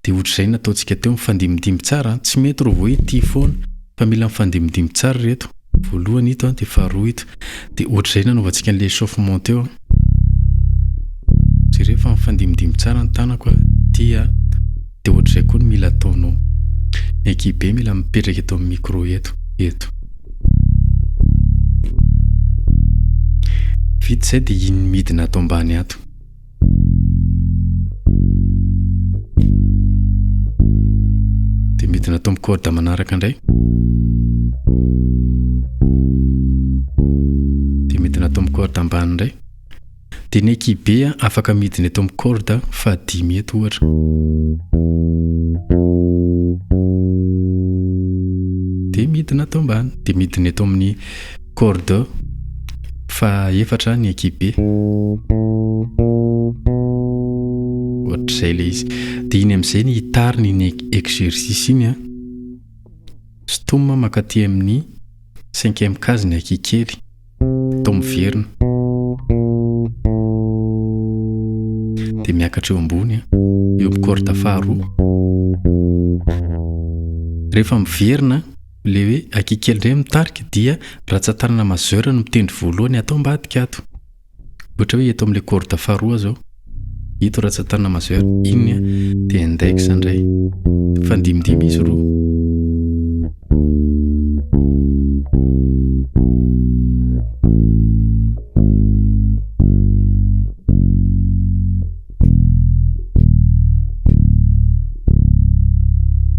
dia ohatr'izay nataontsika teo mifandimidimy tsara, tsy mety ro voa ity foana fa mila mifandimidimy tsara reto. Voalohany ito dia faharoa ito, dia ohatr'izay nanaovantsika an'ilay chauffement teo. Sy rehefa mifandimidimy tsara ny tanako dia ohatr'izay koa no mila ataonao. Ny ekipe mila mipetraka eto amin'ny micro eto. Vita izay dia iny midina ato ambany ato. Dia midina ato amin'ny corde manaraka indray. Dia midina ato amin'ny corde ambany indray. Dia ny ekipe afaka midina eto amin'ny corde fahadimy eto ohatra. Dia midina ato ambany. Dia midina eto amin'ny corde fahaefatra ny ekipe. Ohatr'izay ilay izy. Dia iny amin'izay ny hitariny ny exercice iny stomma makaty amin'ny 5e case ny akikely tao miverina. Dia miakatra eo ambony eo amin'ny corde faharoa. Rehefa miverina ilay hoe akikely indray mitarika dia ratsan-tanana majeur no mitendry voalohany atao ambadika ato. Ohatra hoe eto amin'ilay corde faharoa zao, ito ratsan-tanana majeur, iny dia index indray. Fandimidimy izy roa.